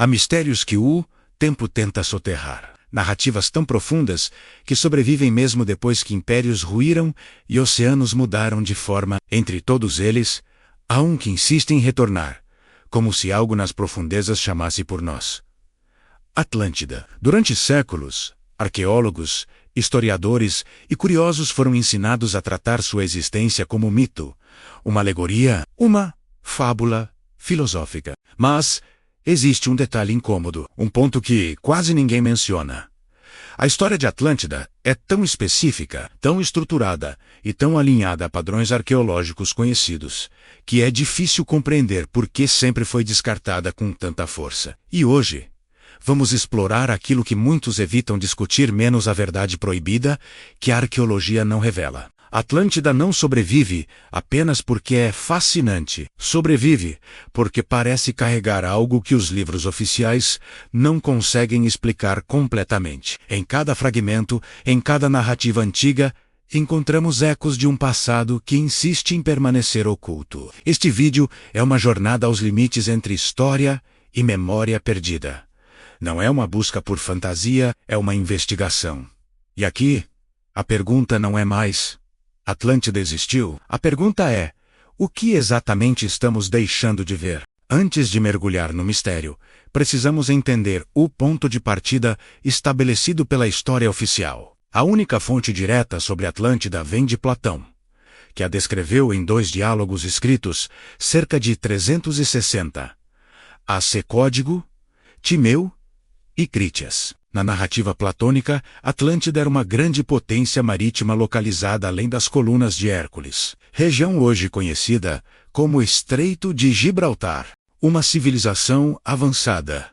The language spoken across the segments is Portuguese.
Há mistérios que o tempo tenta soterrar. Narrativas tão profundas que sobrevivem mesmo depois que impérios ruíram e oceanos mudaram de forma. Entre todos eles, há um que insiste em retornar, como se algo nas profundezas chamasse por nós. Atlântida. Durante séculos, arqueólogos, historiadores e curiosos foram ensinados a tratar sua existência como mito, uma alegoria, uma fábula filosófica. Mas existe um detalhe incômodo, um ponto que quase ninguém menciona. A história de Atlântida é tão específica, tão estruturada e tão alinhada a padrões arqueológicos conhecidos, que é difícil compreender por que sempre foi descartada com tanta força. E hoje, vamos explorar aquilo que muitos evitam discutir, menos a verdade proibida que a arqueologia não revela. Atlântida não sobrevive apenas porque é fascinante. Sobrevive porque parece carregar algo que os livros oficiais não conseguem explicar completamente. Em cada fragmento, em cada narrativa antiga, encontramos ecos de um passado que insiste em permanecer oculto. Este vídeo é uma jornada aos limites entre história e memória perdida. Não é uma busca por fantasia, é uma investigação. E aqui, a pergunta não é mais: Atlântida existiu? A pergunta é: o que exatamente estamos deixando de ver? Antes de mergulhar no mistério, precisamos entender o ponto de partida estabelecido pela história oficial. A única fonte direta sobre Atlântida vem de Platão, que a descreveu em 2 diálogos escritos cerca de 360 AC Código, Timeu e Crítias. Na narrativa platônica, Atlântida era uma grande potência marítima localizada além das colunas de Hércules, região hoje conhecida como Estreito de Gibraltar. Uma civilização avançada,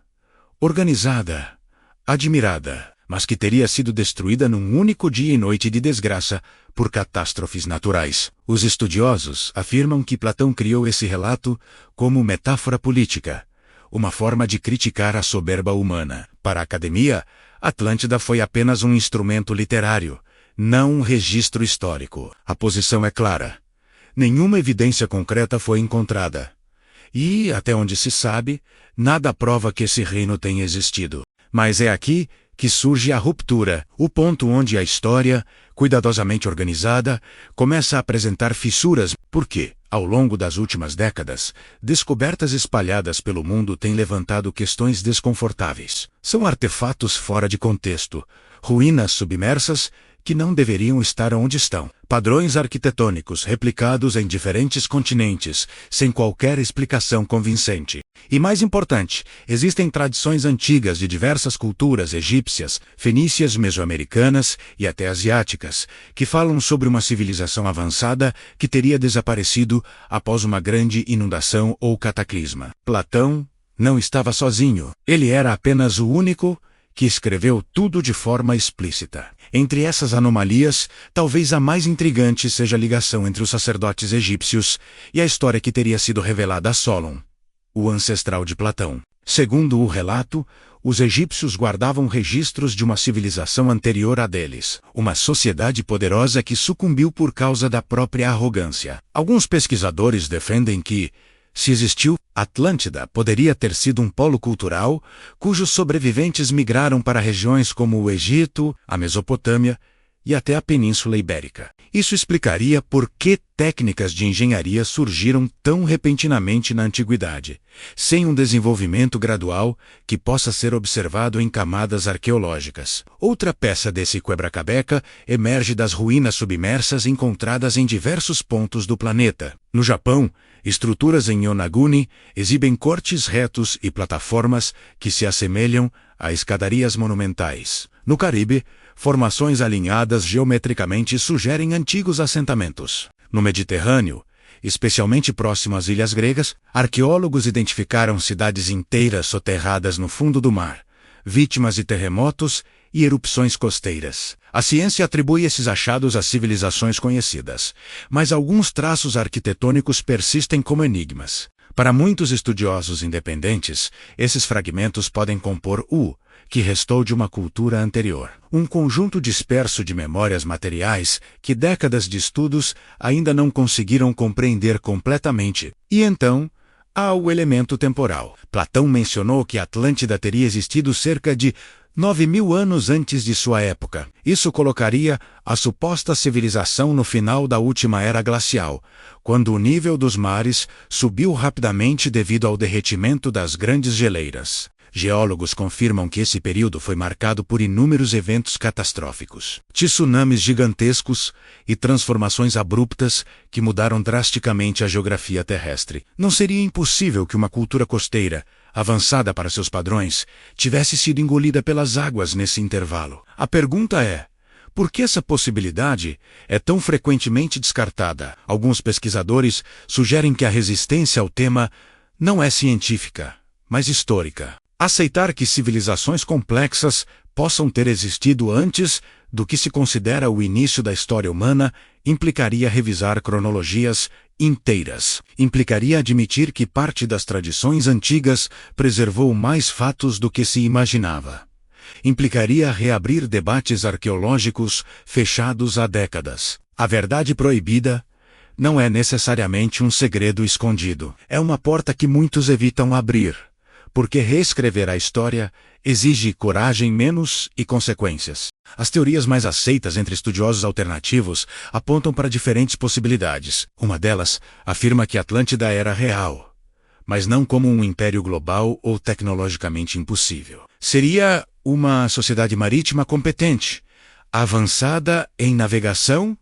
organizada, admirada, mas que teria sido destruída num único dia e noite de desgraça por catástrofes naturais. Os estudiosos afirmam que Platão criou esse relato como metáfora política, uma forma de criticar a soberba humana. Para a academia, Atlântida foi apenas um instrumento literário, não um registro histórico. A posição é clara. Nenhuma evidência concreta foi encontrada. E, até onde se sabe, nada prova que esse reino tenha existido. Mas é aqui que surge a ruptura, o ponto onde a história, cuidadosamente organizada, começa a apresentar fissuras, porque, ao longo das últimas décadas, descobertas espalhadas pelo mundo têm levantado questões desconfortáveis. São artefatos fora de contexto, ruínas submersas que não deveriam estar onde estão. Padrões arquitetônicos replicados em diferentes continentes, sem qualquer explicação convincente. E mais importante, existem tradições antigas de diversas culturas egípcias, fenícias, mesoamericanas e até asiáticas, que falam sobre uma civilização avançada que teria desaparecido após uma grande inundação ou cataclisma. Platão não estava sozinho. Ele era apenas o único que escreveu tudo de forma explícita. Entre essas anomalias, talvez a mais intrigante seja a ligação entre os sacerdotes egípcios e a história que teria sido revelada a Solon, o ancestral de Platão. Segundo o relato, os egípcios guardavam registros de uma civilização anterior à deles, uma sociedade poderosa que sucumbiu por causa da própria arrogância. Alguns pesquisadores defendem que, se existiu, Atlântida poderia ter sido um polo cultural cujos sobreviventes migraram para regiões como o Egito, a Mesopotâmia e até a Península Ibérica. Isso explicaria por que técnicas de engenharia surgiram tão repentinamente na antiguidade, sem um desenvolvimento gradual que possa ser observado em camadas arqueológicas. Outra peça desse quebra-cabeça emerge das ruínas submersas encontradas em diversos pontos do planeta. No Japão, estruturas em Yonaguni exibem cortes retos e plataformas que se assemelham a escadarias monumentais. No Caribe, formações alinhadas geometricamente sugerem antigos assentamentos. No Mediterrâneo, especialmente próximo às ilhas gregas, arqueólogos identificaram cidades inteiras soterradas no fundo do mar, vítimas de terremotos e erupções costeiras. A ciência atribui esses achados a civilizações conhecidas, mas alguns traços arquitetônicos persistem como enigmas. Para muitos estudiosos independentes, esses fragmentos podem compor o que restou de uma cultura anterior. Um conjunto disperso de memórias materiais que décadas de estudos ainda não conseguiram compreender completamente. E então, há o elemento temporal. Platão mencionou que a Atlântida teria existido cerca de 9.000 anos antes de sua época. Isso colocaria a suposta civilização no final da última era glacial, quando o nível dos mares subiu rapidamente devido ao derretimento das grandes geleiras. Geólogos confirmam que esse período foi marcado por inúmeros eventos catastróficos, tsunamis gigantescos e transformações abruptas que mudaram drasticamente a geografia terrestre. Não seria impossível que uma cultura costeira, avançada para seus padrões, tivesse sido engolida pelas águas nesse intervalo. A pergunta é: por que essa possibilidade é tão frequentemente descartada? Alguns pesquisadores sugerem que a resistência ao tema não é científica, mas histórica. Aceitar que civilizações complexas possam ter existido antes do que se considera o início da história humana implicaria revisar cronologias inteiras. Implicaria admitir que parte das tradições antigas preservou mais fatos do que se imaginava. Implicaria reabrir debates arqueológicos fechados há décadas. A verdade proibida não é necessariamente um segredo escondido. É uma porta que muitos evitam abrir, porque reescrever a história exige coragem menos e consequências. As teorias mais aceitas entre estudiosos alternativos apontam para diferentes possibilidades. Uma delas afirma que Atlântida era real, mas não como um império global ou tecnologicamente impossível. Seria uma sociedade marítima competente, avançada em navegação,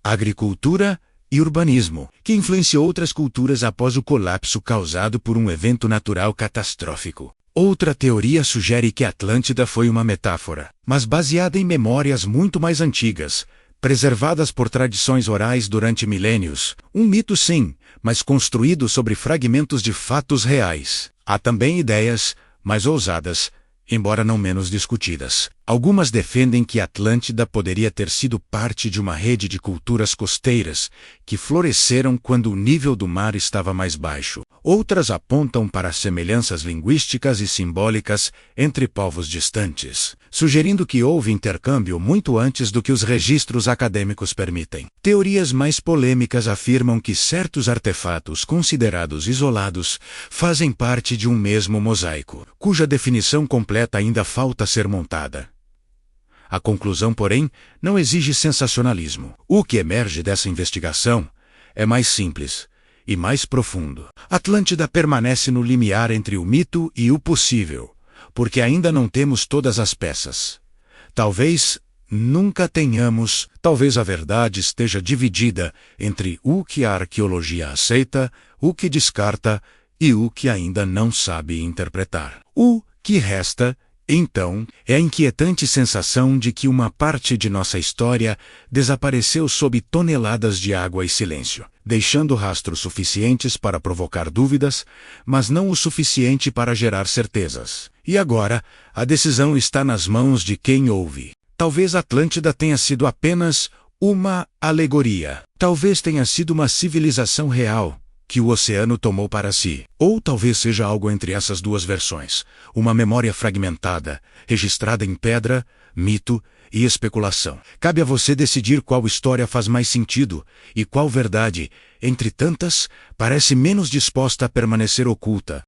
agricultura e urbanismo, que influenciou outras culturas após o colapso causado por um evento natural catastrófico. Outra teoria sugere que Atlântida foi uma metáfora, mas baseada em memórias muito mais antigas, preservadas por tradições orais durante milênios. Um mito sim, mas construído sobre fragmentos de fatos reais. Há também ideias mais ousadas, embora não menos discutidas. Algumas defendem que Atlântida poderia ter sido parte de uma rede de culturas costeiras que floresceram quando o nível do mar estava mais baixo. Outras apontam para semelhanças linguísticas e simbólicas entre povos distantes, sugerindo que houve intercâmbio muito antes do que os registros acadêmicos permitem. Teorias mais polêmicas afirmam que certos artefatos considerados isolados fazem parte de um mesmo mosaico, cuja definição completa ainda falta ser montada. A conclusão, porém, não exige sensacionalismo. O que emerge dessa investigação é mais simples e mais profundo. Atlântida permanece no limiar entre o mito e o possível, porque ainda não temos todas as peças. Talvez nunca tenhamos, talvez a verdade esteja dividida entre o que a arqueologia aceita, o que descarta e o que ainda não sabe interpretar. O que resta, então, é a inquietante sensação de que uma parte de nossa história desapareceu sob toneladas de água e silêncio, deixando rastros suficientes para provocar dúvidas, mas não o suficiente para gerar certezas. E agora, a decisão está nas mãos de quem ouve. Talvez Atlântida tenha sido apenas uma alegoria. Talvez tenha sido uma civilização real que o oceano tomou para si. Ou talvez seja algo entre essas duas versões, uma memória fragmentada, registrada em pedra, mito e especulação. Cabe a você decidir qual história faz mais sentido e qual verdade, entre tantas, parece menos disposta a permanecer oculta.